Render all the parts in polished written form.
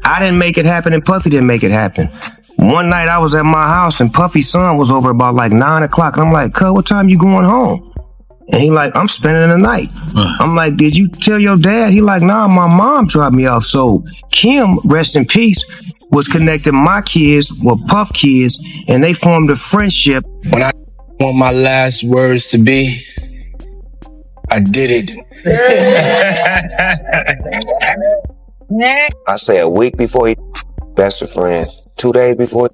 I didn't make it happen and Puffy didn't make it happen. One night I was at my house and Puffy's son was over about like 9 o'clock. And I'm like, cuz, what time you going home? And he like, I'm spending the night. I'm like, did you tell your dad? He like, nah, my mom dropped me off. So Kim, rest in peace, was connecting my kids with Puff kids, and they formed a friendship. When I want my last words to be, I did it. I say a week before he best of friends, 2 days before,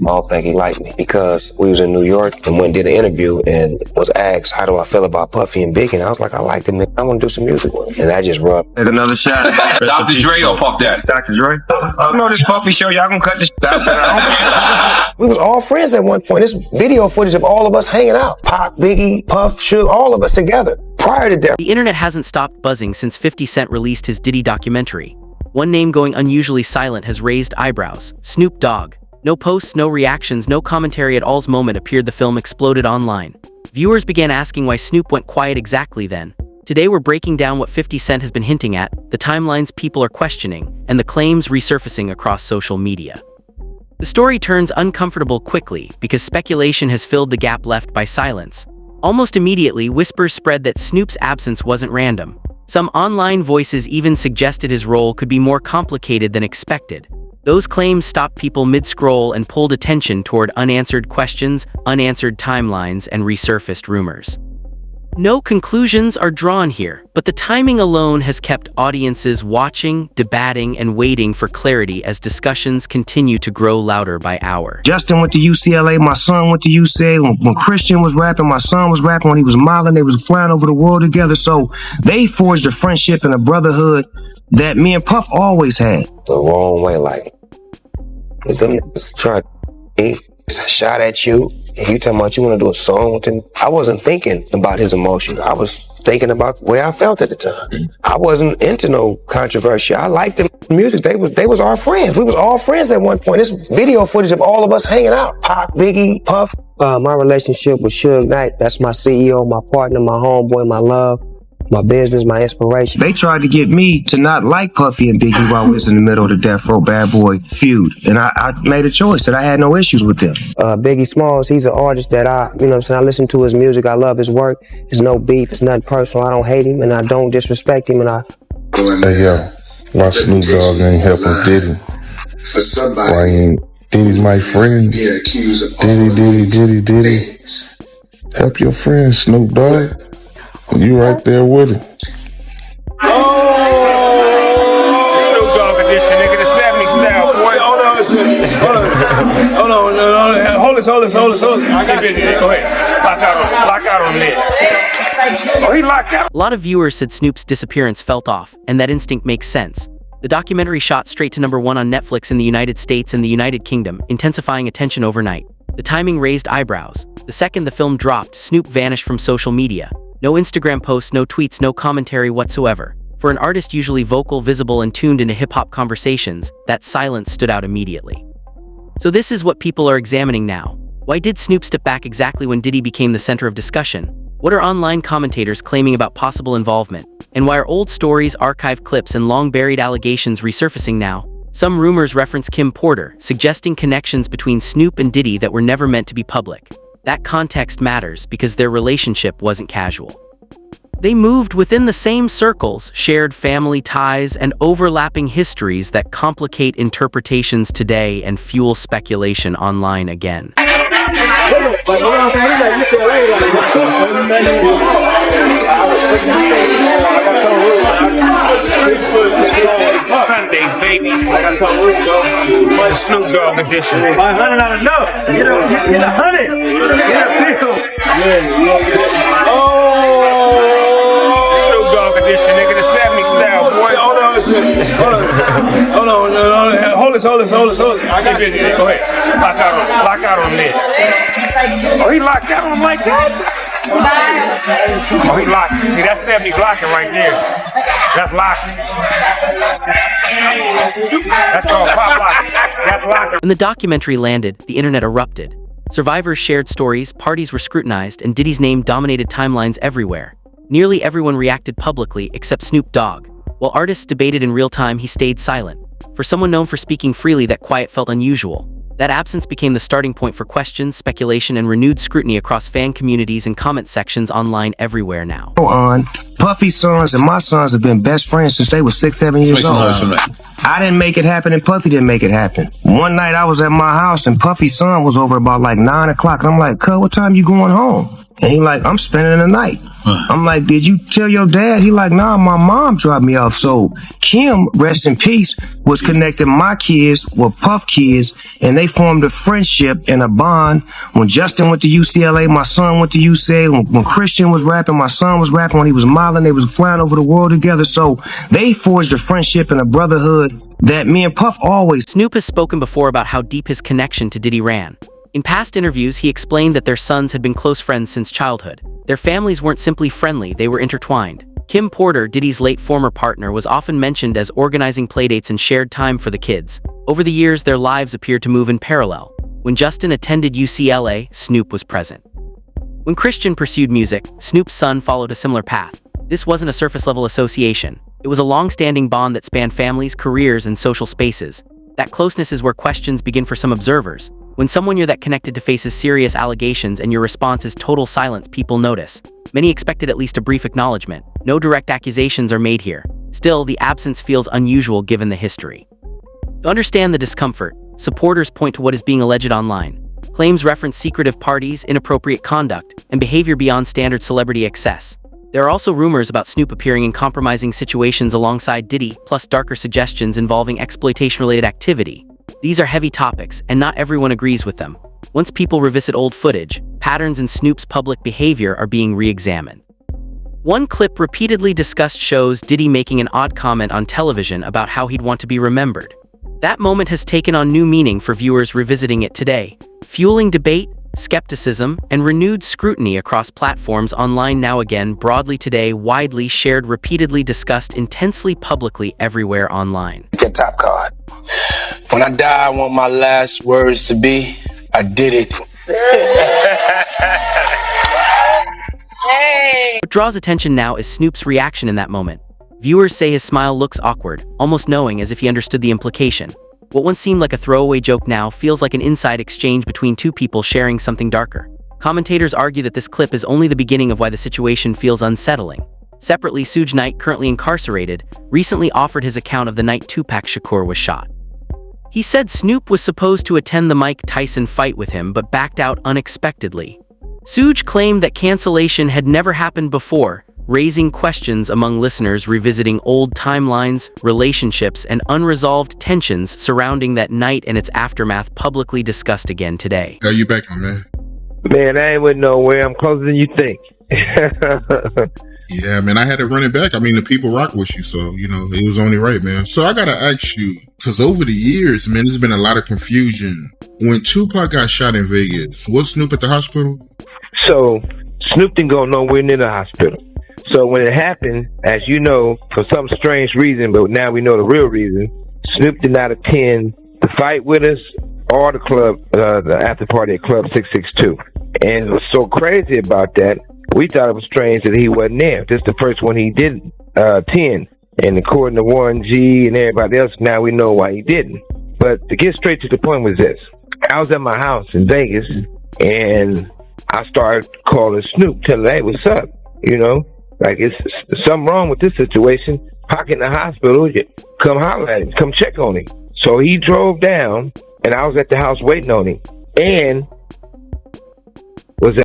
I don't think he liked me because we was in New York and went and did an interview and was asked, how do I feel about Puffy and Biggie? And I was like, I like them. I want to do some music with them. And that just rubbed. Take another shot. Dr. Dre or Puff Daddy? Dr. Dre. You know this Puffy show, y'all gonna cut this out. We was all friends at one point. This video footage of all of us hanging out. Pac, Biggie, Puff, Suge, all of us together prior to death. The internet hasn't stopped buzzing since 50 Cent released his Diddy documentary. One name going unusually silent has raised eyebrows: Snoop Dogg. No posts, no reactions, no commentary at all's moment appeared the film exploded online. Viewers began asking why Snoop went quiet exactly then. Today we're breaking down what 50 Cent has been hinting at, the timelines people are questioning, and the claims resurfacing across social media. The story turns uncomfortable quickly because speculation has filled the gap left by silence. Almost immediately, whispers spread that Snoop's absence wasn't random. Some online voices even suggested his role could be more complicated than expected. Those claims stopped people mid-scroll and pulled attention toward unanswered questions, unanswered timelines, and resurfaced rumors. No conclusions are drawn here, but the timing alone has kept audiences watching, debating, and waiting for clarity as discussions continue to grow louder by hour. Justin went to UCLA, my son went to UCLA. When Christian was rapping, my son was rapping. When he was modeling, they was flying over the world together. So they forged a friendship and a brotherhood that me and Puff always had. The wrong way, like, it's trying to shot at you, and you talking about you want to do a song with him. I wasn't thinking about his emotions. I was thinking about the way I felt at the time. I wasn't into no controversy. I liked the music. They was our friends. We was all friends at one point. This video footage of all of us hanging out. Pac, Biggie, Puff. My relationship with Suge Knight, that's my CEO, my partner, my homeboy, my love, my business, my inspiration. They tried to get me to not like Puffy and Biggie while we was in the middle of the Death Row Bad Boy feud. And I made a choice that I had no issues with them. Biggie Smalls, he's an artist that I listen to his music. I love his work. There's no beef. It's nothing personal. I don't hate him and I don't disrespect him. Hey, yo, why Snoop Dogg ain't helping Diddy? Why ain't Diddy's my friend? Diddy. Help your friend, Snoop Dogg. You right there with it. Oh! Snoop Dogg edition, nigga, the 70s style, boy. Hold on. I got you. Go ahead. Lock out on that. Oh, he locked out. A lot of viewers said Snoop's disappearance felt off, and that instinct makes sense. The documentary shot straight to #1 on Netflix in the United States and the United Kingdom, intensifying attention overnight. The timing raised eyebrows. The second the film dropped, Snoop vanished from social media. No Instagram posts, no tweets, no commentary whatsoever. For an artist usually vocal, visible, and tuned into hip-hop conversations, that silence stood out immediately. So this is what people are examining now. Why did Snoop step back exactly when Diddy became the center of discussion? What are online commentators claiming about possible involvement? And why are old stories, archived clips, and long-buried allegations resurfacing now? Some rumors reference Kim Porter, suggesting connections between Snoop and Diddy that were never meant to be public. That context matters because their relationship wasn't casual. They moved within the same circles, shared family ties, and overlapping histories that complicate interpretations today and fuel speculation online again. Sundays, baby. The Snoop Dogg edition. 100 not enough. Get a 100. Get a bill. Snoop Dogg edition, nigga, the 70s style, boy. Hold on. I got you. Go ahead. Lock out on that. Oh, he locked out on like that? Oh, he locked. See, that's 70s locking right there. That's locking. That's called pop locking. That's locking. When the documentary landed, the internet erupted. Survivors shared stories, parties were scrutinized, and Diddy's name dominated timelines everywhere. Nearly everyone reacted publicly except Snoop Dogg. While artists debated in real time, he stayed silent. For someone known for speaking freely, that quiet felt unusual. That absence became the starting point for questions, speculation, and renewed scrutiny across fan communities and comment sections online everywhere now. On Puffy's sons and my sons have been best friends since they were 6, 7 years old. I didn't make it happen and Puffy didn't make it happen. One night I was at my house and Puffy's son was over about like 9 o'clock and I'm like, cuz, what time you going home? And he like, I'm spending the night. I'm like, did you tell your dad? He like, nah, my mom dropped me off. So Kim, rest in peace, was connecting my kids with Puff kids, and they formed a friendship and a bond. When Justin went to UCLA, my son went to UCLA. When Christian was rapping, my son was rapping. When he was modeling, they was flying over the world together. So they forged a friendship and a brotherhood that me and Puff always. Snoop has spoken before about how deep his connection to Diddy ran. In past interviews, he explained that their sons had been close friends since childhood. Their families weren't simply friendly, they were intertwined. Kim Porter, Diddy's late former partner, was often mentioned as organizing playdates and shared time for the kids. Over the years, their lives appeared to move in parallel. When Justin attended UCLA, Snoop was present. When Christian pursued music, Snoop's son followed a similar path. This wasn't a surface-level association. It was a long-standing bond that spanned families, careers, and social spaces. That closeness is where questions begin for some observers. When someone you're that connected to faces serious allegations and your response is total silence, people notice. Many expected at least a brief acknowledgement. No direct accusations are made here. Still, the absence feels unusual given the history. To understand the discomfort, supporters point to what is being alleged online. Claims reference secretive parties, inappropriate conduct, and behavior beyond standard celebrity excess. There are also rumors about Snoop appearing in compromising situations alongside Diddy, plus darker suggestions involving exploitation-related activity. These are heavy topics, and not everyone agrees with them. Once people revisit old footage, patterns in Snoop's public behavior are being re-examined. One clip repeatedly discussed shows Diddy making an odd comment on television about how he'd want to be remembered. That moment has taken on new meaning for viewers revisiting it today, fueling debate, skepticism, and renewed scrutiny across platforms online. Now again, broadly today, widely shared, repeatedly discussed, intensely publicly everywhere online. That top card. When I die, I want my last words to be, I did it. What draws attention now is Snoop's reaction in that moment. Viewers say his smile looks awkward, almost knowing, as if he understood the implication. What once seemed like a throwaway joke now feels like an inside exchange between two people sharing something darker. Commentators argue that this clip is only the beginning of why the situation feels unsettling. Separately, Suge Knight, currently incarcerated, recently offered his account of the night Tupac Shakur was shot. He said Snoop was supposed to attend the Mike Tyson fight with him but backed out unexpectedly. Suge claimed that cancellation had never happened before, raising questions among listeners revisiting old timelines, relationships, and unresolved tensions surrounding that night and its aftermath, publicly discussed again today. Are you back, my man? Man, I ain't went nowhere. I'm closer than you think. Yeah, man, I had to run it back. I mean, the people rock with you, so, it was only right, man. So I gotta ask you, because over the years, man, there's been a lot of confusion. When Tupac got shot in Vegas, was Snoop at the hospital? So, Snoop didn't go nowhere near the hospital. So when it happened, as you know, for some strange reason, but now we know the real reason, Snoop did not attend the fight with us or the club, the after party at Club 662. And what's so crazy about that, we thought it was strange that he wasn't there. This is the first one he didn't attend. And according to Warren G and everybody else, now we know why he didn't. But to get straight to the point was this. I was at my house in Vegas, and I started calling Snoop, telling him, hey, what's up? Like, it's something wrong with this situation. Pac in the hospital, come holler at him, come check on him. So he drove down, and I was at the house waiting on him. And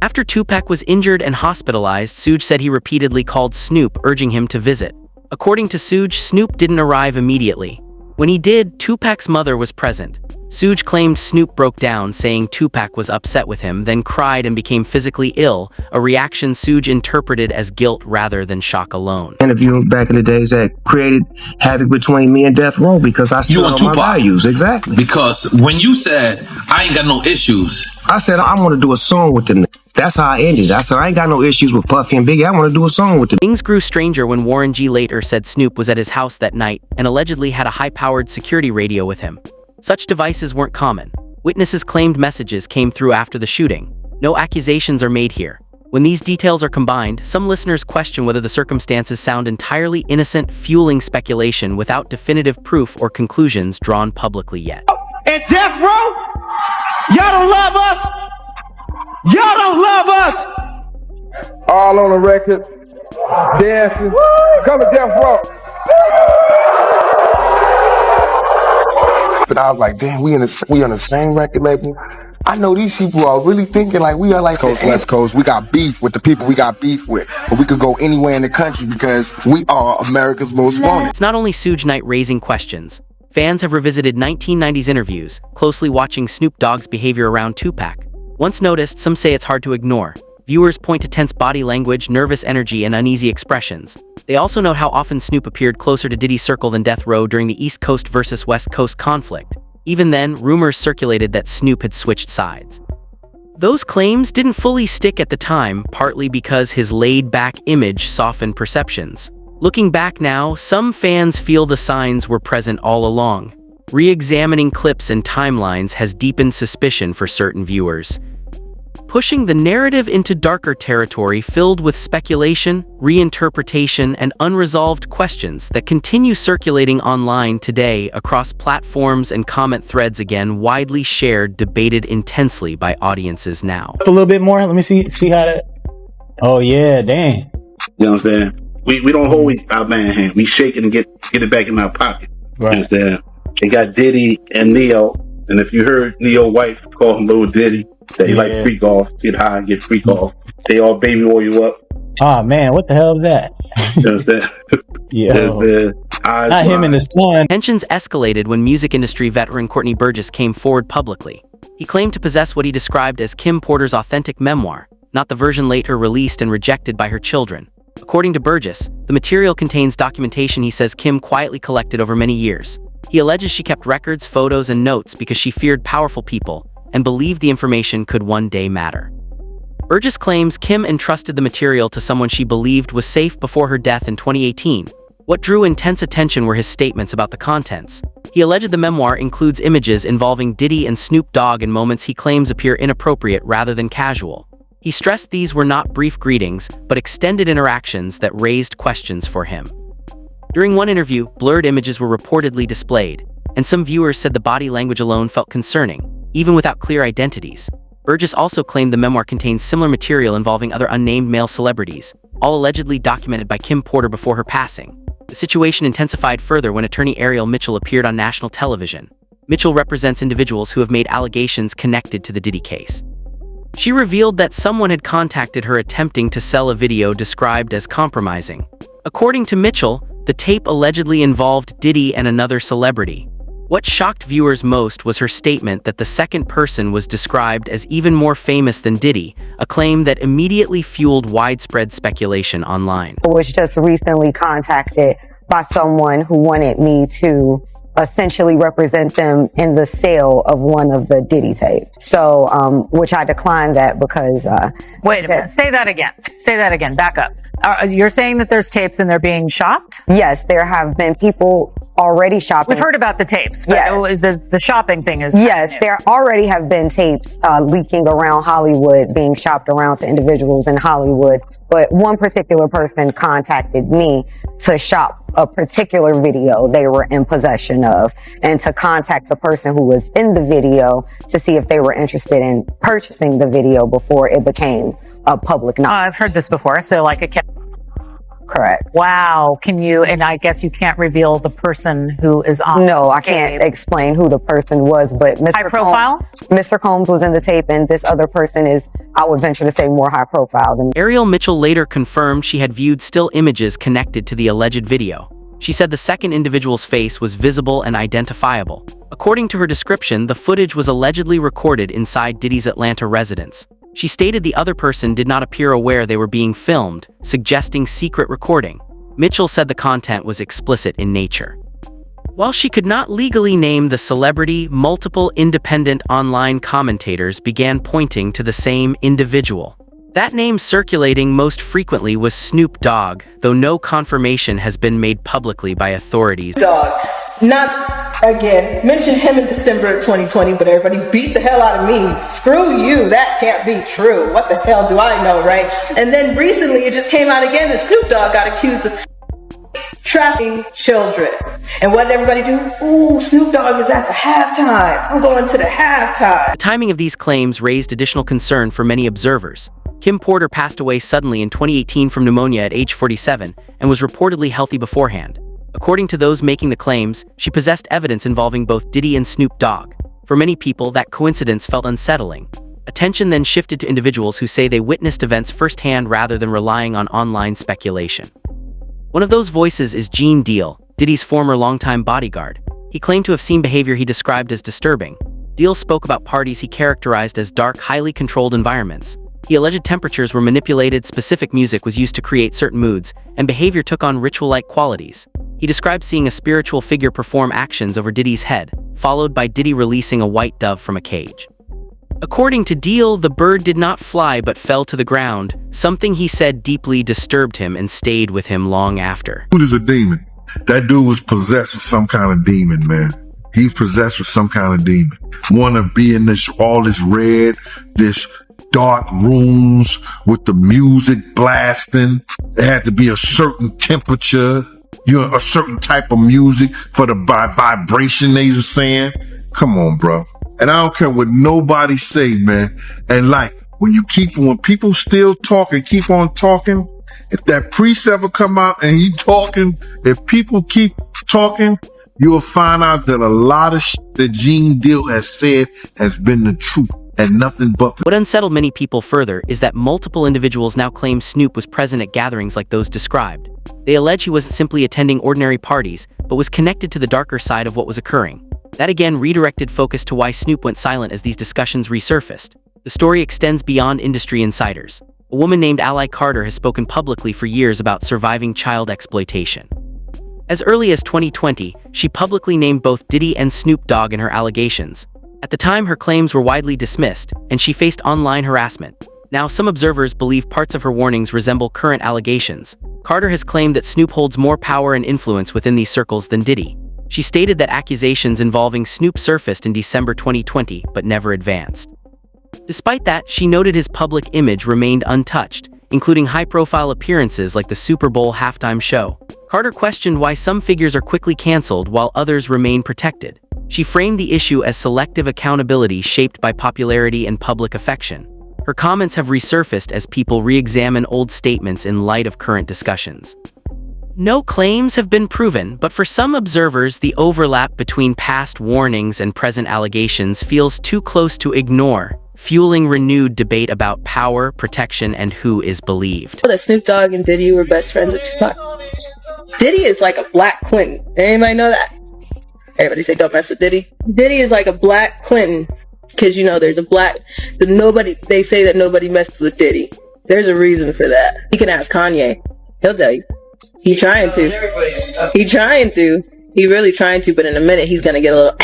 after Tupac was injured and hospitalized, Suge said he repeatedly called Snoop, urging him to visit. According to Suge, Snoop didn't arrive immediately. When he did, Tupac's mother was present. Suge claimed Snoop broke down, saying Tupac was upset with him, then cried and became physically ill, a reaction Suge interpreted as guilt rather than shock alone. Interviews back in the days that created havoc between me and Death Row because I stood on my values. Exactly. Because when you said, I ain't got no issues. I said, I want to do a song with them. That's how I ended. I said, I ain't got no issues with Puffy and Biggie. I want to do a song with them. Things grew stranger when Warren G later said Snoop was at his house that night and allegedly had a high-powered security radio with him. Such devices weren't common. Witnesses claimed messages came through after the shooting. No accusations are made here. When these details are combined, some listeners question whether the circumstances sound entirely innocent, fueling speculation without definitive proof or conclusions drawn publicly yet. And death row, y'all don't love us. Y'all don't love us. All on the record, dancing, come to death row. But I was like, damn, we on the same record label. I know these people are really thinking like we are like Coast, West Coast. We got beef with the people we got beef with. But we could go anywhere in the country because we are America's most wanted. It's not only Suge Knight raising questions. Fans have revisited 1990s interviews, closely watching Snoop Dogg's behavior around Tupac. Once noticed, some say it's hard to ignore. Viewers point to tense body language, nervous energy, and uneasy expressions. They also note how often Snoop appeared closer to Diddy's circle than Death Row during the East Coast versus West Coast conflict. Even then, rumors circulated that Snoop had switched sides. Those claims didn't fully stick at the time, partly because his laid-back image softened perceptions. Looking back now, some fans feel the signs were present all along. Re-examining clips and timelines has deepened suspicion for certain viewers, pushing the narrative into darker territory filled with speculation, reinterpretation, and unresolved questions that continue circulating online today across platforms and comment threads, again widely shared, debated intensely by audiences now. A little bit more. Let me see how that. Oh yeah, dang. You know what I'm saying? We don't hold our man hand. We shake it and get it back in our pocket. Right. You know what I'm saying? They got Diddy and Neo, and if you heard Neo's wife call him Little Diddy, that he like freak off, get high and get freak off. They all baby oil you up. Oh man, what the hell is that? You know what I'm saying? Not him and his son. Tensions escalated when music industry veteran Courtney Burgess came forward publicly. He claimed to possess what he described as Kim Porter's authentic memoir, not the version later released and rejected by her children. According to Burgess, the material contains documentation he says Kim quietly collected over many years. He alleges she kept records, photos, and notes because she feared powerful people and believed the information could one day matter. Burgess claims Kim entrusted the material to someone she believed was safe before her death in 2018. What drew intense attention were his statements about the contents. He alleged the memoir includes images involving Diddy and Snoop Dogg in moments he claims appear inappropriate rather than casual. He stressed these were not brief greetings, but extended interactions that raised questions for him. During one interview, blurred images were reportedly displayed, and some viewers said the body language alone felt concerning, even without clear identities. Burgess also claimed the memoir contains similar material involving other unnamed male celebrities, all allegedly documented by Kim Porter before her passing. The situation intensified further when attorney Ariel Mitchell appeared on national television. Mitchell represents individuals who have made allegations connected to the Diddy case. She revealed that someone had contacted her attempting to sell a video described as compromising. According to Mitchell, the tape allegedly involved Diddy and another celebrity. What shocked viewers most was her statement that the second person was described as even more famous than Diddy, a claim that immediately fueled widespread speculation online. I was just recently contacted by someone who wanted me to essentially represent them in the sale of one of the Diddy tapes. So, which I declined that because... Wait a minute. Say that again. Say that again. Back up. You're saying that there's tapes and they're being shopped? Yes, there have been people already shopping. We've heard about the tapes. But yes. The shopping thing is... Yes, there already have been tapes leaking around Hollywood, being shopped around to individuals in Hollywood. But one particular person contacted me to shop a particular video they were in possession of, and to contact the person who was in the video to see if they were interested in purchasing the video before it became a public knowledge. I've heard this before. So like a... Correct. Wow. Can you, and I guess you can't reveal the person who is on No, I can't explain who the person was, but High profile? Mr. Combs was in the tape, and this other person is, I would venture to say, more high profile than... Ariel Mitchell later confirmed she had viewed still images connected to the alleged video. She said the second individual's face was visible and identifiable. According to her description, the footage was allegedly recorded inside Diddy's Atlanta residence. She stated the other person did not appear aware they were being filmed, suggesting secret recording. Mitchell said the content was explicit in nature. While she could not legally name the celebrity, multiple independent online commentators began pointing to the same individual. That name circulating most frequently was Snoop Dogg, though no confirmation has been made publicly by authorities. Dogg, not again, mentioned him in December of 2020, but everybody beat the hell out of me. Screw you, that can't be true. What the hell do I know, right? And then recently it just came out again that Snoop Dogg got accused of trafficking children. And what did everybody do? Ooh, Snoop Dogg is at the halftime. I'm going to the halftime. The timing of these claims raised additional concern for many observers. Kim Porter passed away suddenly in 2018 from pneumonia at age 47 and was reportedly healthy beforehand. According to those making the claims, she possessed evidence involving both Diddy and Snoop Dogg. For many people, that coincidence felt unsettling. Attention then shifted to individuals who say they witnessed events firsthand rather than relying on online speculation. One of those voices is Gene Deal, Diddy's former longtime bodyguard. He claimed to have seen behavior he described as disturbing. Deal spoke about parties he characterized as dark, highly controlled environments. He alleged temperatures were manipulated, specific music was used to create certain moods, and behavior took on ritual-like qualities. He described seeing a spiritual figure perform actions over Diddy's head, followed by Diddy releasing a white dove from a cage. According to Deal, the bird did not fly but fell to the ground. Something he said deeply disturbed him and stayed with him long after. Dude is a demon. That dude was possessed with some kind of demon, man. He's possessed with some kind of demon. Want to be in all this red, this dark rooms with the music blasting. There had to be a certain temperature, a certain type of music for the vibration they were saying. Come on, bro. And I don't care what nobody say, man. And like, when people still talk and keep on talking, if that priest ever come out and he talking, if people keep talking, you'll find out that a lot of shit that Gene Deal has said has been the truth and nothing but the... What unsettled many people further is that multiple individuals now claim Snoop was present at gatherings like those described. They allege he wasn't simply attending ordinary parties, but was connected to the darker side of what was occurring. That again redirected focus to why Snoop went silent as these discussions resurfaced. The story extends beyond industry insiders. A woman named Ally Carter has spoken publicly for years about surviving child exploitation. As early as 2020, she publicly named both Diddy and Snoop Dogg in her allegations. At the time, her claims were widely dismissed, and she faced online harassment. Now, some observers believe parts of her warnings resemble current allegations. Carter has claimed that Snoop holds more power and influence within these circles than Diddy. She stated that accusations involving Snoop surfaced in December 2020, but never advanced. Despite that, she noted his public image remained untouched, including high-profile appearances like the Super Bowl halftime show. Carter questioned why some figures are quickly canceled while others remain protected. She framed the issue as selective accountability shaped by popularity and public affection. Her comments have resurfaced as people re-examine old statements in light of current discussions. No claims have been proven, but for some observers, the overlap between past warnings and present allegations feels too close to ignore, fueling renewed debate about power, protection, and who is believed. That Snoop Dogg and Diddy were best friends with Tupac. Diddy is like a black Clinton. Anybody know that? Everybody say don't mess with Diddy. Diddy is like a black Clinton, because there's a black, so they say that nobody messes with Diddy. There's a reason for that. You can ask Kanye. He'll tell you. He's trying to. He really trying to, but in a minute he's gonna get a little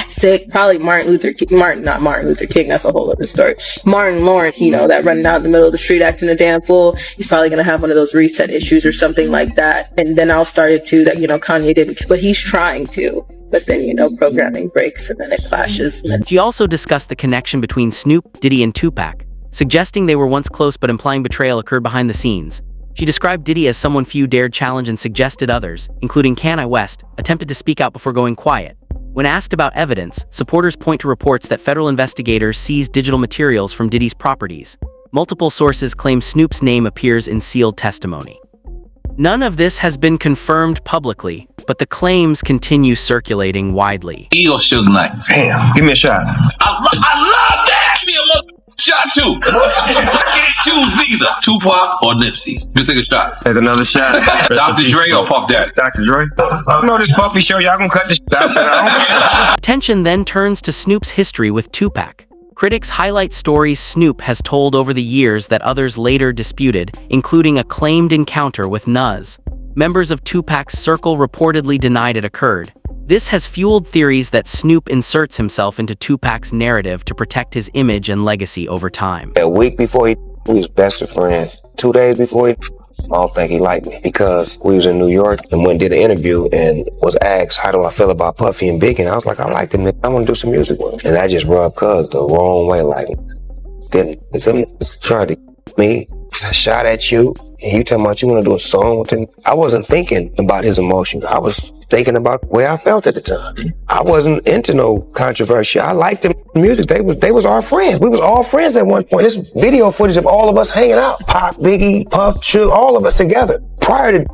sick. Probably not Martin Luther King, that's a whole other story. Martin Lawrence, that running out in the middle of the street acting a damn fool. He's probably gonna have one of those reset issues or something like that. And then I'll start it too that, Kanye didn't, but he's trying to. But then, programming breaks and then it clashes. She also discussed the connection between Snoop, Diddy, and Tupac, suggesting they were once close but implying betrayal occurred behind the scenes. She described Diddy as someone few dared challenge and suggested others, including Kanye West, attempted to speak out before going quiet. When asked about evidence, supporters point to reports that federal investigators seized digital materials from Diddy's properties. Multiple sources claim Snoop's name appears in sealed testimony. None of this has been confirmed publicly, but the claims continue circulating widely. Or Suge Knight. Damn, give me a shot. I love that. Give me a mother shot too. I can't choose neither. Tupac or Nipsey. Just take a shot. Take another shot. Dr. Dre or Puff Daddy. Dr. Dre. I know this Puffy show. Y'all gonna cut this out. Attention then turns to Snoop's history with Tupac. Critics highlight stories Snoop has told over the years that others later disputed, including a claimed encounter with Nas. Members of Tupac's circle reportedly denied it occurred. This has fueled theories that Snoop inserts himself into Tupac's narrative to protect his image and legacy over time. A week before we was best of friends. 2 days before I don't think he liked me because we was in New York and went and did an interview and was asked, how do I feel about Puffy and Biggie? And I was like, I like them. I want to do some music with them. And that just rubbed Cuz the wrong way. Like, then some tried to me, shot at you, and you talking about you want to do a song with him. I wasn't thinking about his emotions. I was thinking about the way I felt at the time. I wasn't into no controversy. I liked the music. They was our friends. We was all friends at one point. This video footage of all of us hanging out. Pac, Biggie, Puff, Suge, all of us together. Prior to,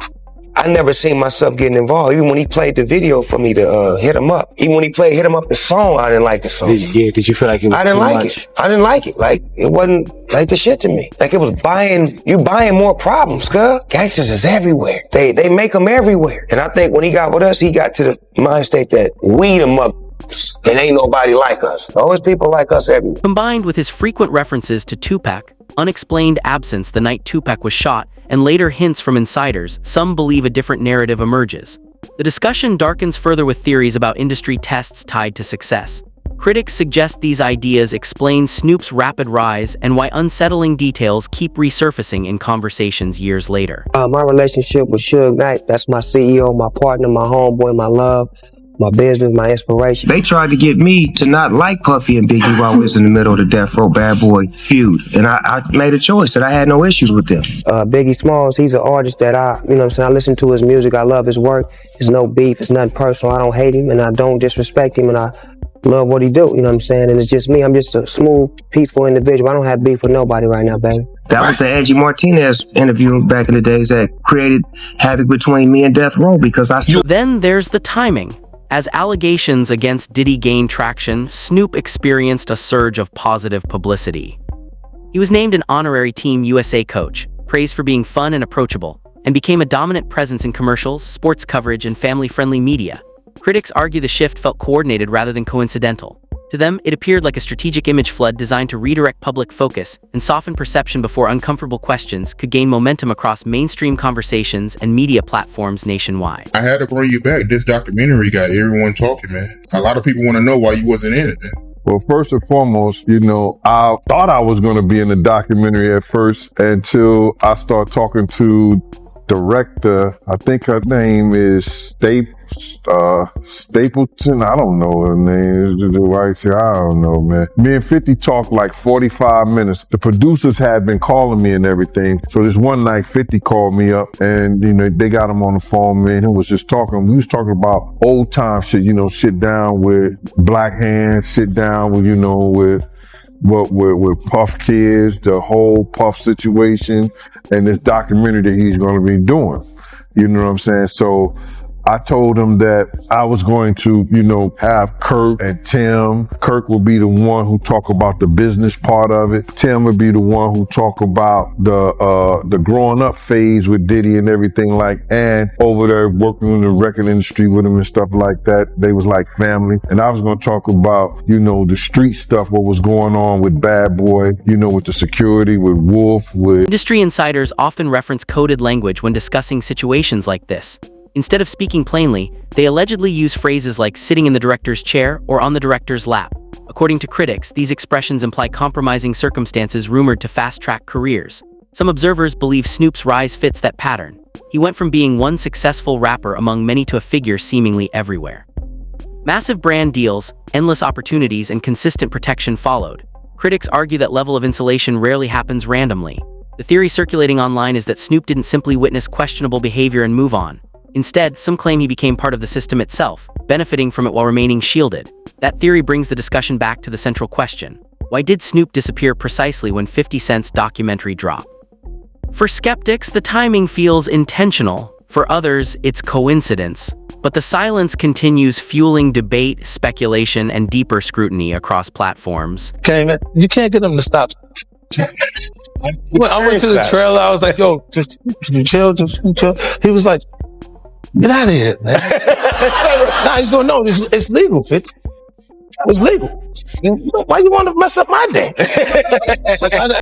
I never seen myself getting involved. Even when he played the video for me to Hit 'Em Up. Even when he played Hit 'Em Up, the song, I didn't like the song. Did you feel like it was I didn't too like much? it. I didn't like it. Like, it wasn't like the shit to me. Like, it was buying more problems, cuz. Gangsters is everywhere. They make them everywhere. And I think when he got with us, he got to the mind state that we the motherfuckers. And ain't nobody like us. Always people like us everywhere. Combined with his frequent references to Tupac, unexplained absence the night Tupac was shot, and later hints from insiders, some believe a different narrative emerges. The discussion darkens further with theories about industry tests tied to success. Critics suggest these ideas explain Snoop's rapid rise and why unsettling details keep resurfacing in conversations years later. My relationship with Suge Knight, that's my CEO, my partner, my homeboy, my love, my business, my inspiration. They tried to get me to not like Puffy and Biggie while we was in the middle of the Death Row Bad Boy feud. And I made a choice that I had no issues with them. Biggie Smalls, he's an artist that I listen to his music. I love his work. There's no beef. It's nothing personal. I don't hate him and I don't disrespect him and I love what he do. You know what I'm saying? And it's just me. I'm just a smooth, peaceful individual. I don't have beef with nobody right now, baby. That was the Angie Martinez interview back in the days that created havoc between me and Death Row because Then there's the timing. As allegations against Diddy gained traction, Snoop experienced a surge of positive publicity. He was named an honorary Team USA coach, praised for being fun and approachable, and became a dominant presence in commercials, sports coverage, and family-friendly media. Critics argue the shift felt coordinated rather than coincidental. To them, it appeared like a strategic image flood designed to redirect public focus and soften perception before uncomfortable questions could gain momentum across mainstream conversations and media platforms nationwide. I had to bring you back. This documentary got everyone talking, man. A lot of people want to know why you wasn't in it, man. Well, first and foremost, I thought I was going to be in the documentary at first until I started talking to director. I think her name is Stapleton. I don't know her name. I don't know, man. Me and 50 talked like 45 minutes. The producers had been calling me and everything. So this one night, 50 called me up and, they got him on the phone, man. He was just talking. We was talking about old time shit, sit down with Black Hands, sit down with, with Puff Kids, the whole Puff situation, and this documentary that he's going to be doing. You know what I'm saying? So I told him that I was going to, have Kirk and Tim. Kirk will be the one who talk about the business part of it. Tim would be the one who talk about the growing up phase with Diddy and everything and over there working in the record industry with him and stuff like that. They was like family. And I was going to talk about, the street stuff, what was going on with Bad Boy, with the security, with Wolf, with... Industry insiders often reference coded language when discussing situations like this. Instead of speaking plainly, they allegedly use phrases like sitting in the director's chair or on the director's lap. According to critics, these expressions imply compromising circumstances rumored to fast-track careers. Some observers believe Snoop's rise fits that pattern. He went from being one successful rapper among many to a figure seemingly everywhere. Massive brand deals, endless opportunities, and consistent protection followed. Critics argue that level of insulation rarely happens randomly. The theory circulating online is that Snoop didn't simply witness questionable behavior and move on. Instead, some claim he became part of the system itself, benefiting from it while remaining shielded. That theory brings the discussion back to the central question. Why did Snoop disappear precisely when 50 Cent's documentary dropped? For skeptics, the timing feels intentional. For others, it's coincidence. But the silence continues, fueling debate, speculation, and deeper scrutiny across platforms. Okay, man, you can't get them to stop. I went to the trailer. I was like, yo, just chill. He was like, get out of here, man. Nah, he's going, no, it's legal, bitch. It's legal. Why you want to mess up my day?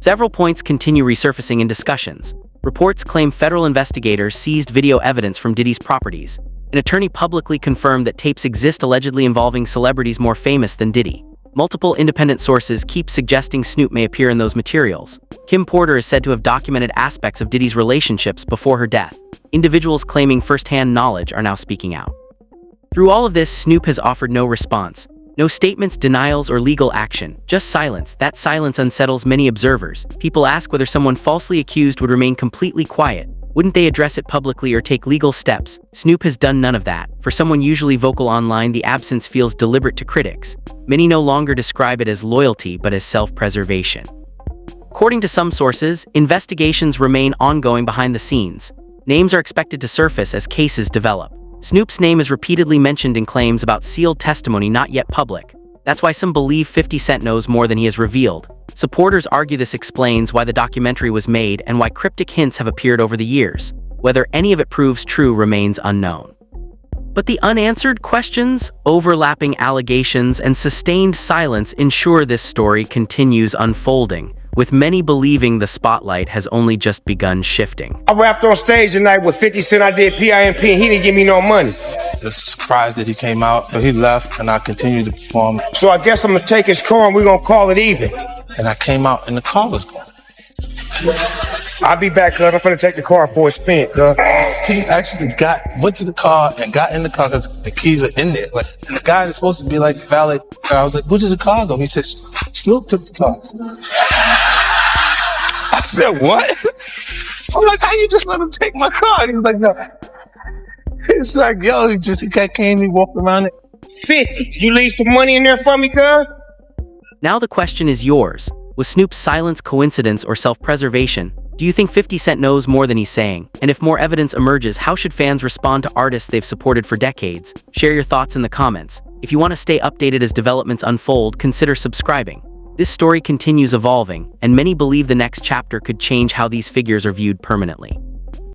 Several points continue resurfacing in discussions. Reports claim federal investigators seized video evidence from Diddy's properties. An attorney publicly confirmed that tapes exist allegedly involving celebrities more famous than Diddy. Multiple independent sources keep suggesting Snoop may appear in those materials. Kim Porter is said to have documented aspects of Diddy's relationships before her death. Individuals claiming first-hand knowledge are now speaking out. Through all of this, Snoop has offered no response. No statements, denials, or legal action, just silence. That silence unsettles many observers. People ask whether someone falsely accused would remain completely quiet. Wouldn't they address it publicly or take legal steps? Snoop has done none of that. For someone usually vocal online, the absence feels deliberate to critics. Many no longer describe it as loyalty, but as self-preservation. According to some sources, investigations remain ongoing behind the scenes. Names are expected to surface as cases develop. Snoop's name is repeatedly mentioned in claims about sealed testimony not yet public. That's why some believe 50 Cent knows more than he has revealed. Supporters argue this explains why the documentary was made and why cryptic hints have appeared over the years. Whether any of it proves true remains unknown. But the unanswered questions, overlapping allegations, and sustained silence ensure this story continues unfolding, with many believing the spotlight has only just begun shifting. I rapped on stage tonight with 50 Cent. I did PIMP, and he didn't give me no money. It's a surprise that he came out, but he left, and I continued to perform. So I guess I'm gonna take his car and we're gonna call it even. And I came out, and the car was gone. I'll be back, cuz. I'm finna take the car for a spin, cuz. He actually went to the car and got in the car because the keys are in there. Like, and the guy is supposed to be like valet. I was like, where did the car go? He said, Snoop took the car. I said, what? I'm like, how you just let him take my car? And he was like, no. It's like, yo, he came, he walked around it. 50. You leave some money in there for me, cuz? Now the question is yours. Was Snoop's silence coincidence or self-preservation? Do you think 50 Cent knows more than he's saying? And if more evidence emerges, how should fans respond to artists they've supported for decades? Share your thoughts in the comments. If you want to stay updated as developments unfold, consider subscribing. This story continues evolving, and many believe the next chapter could change how these figures are viewed permanently.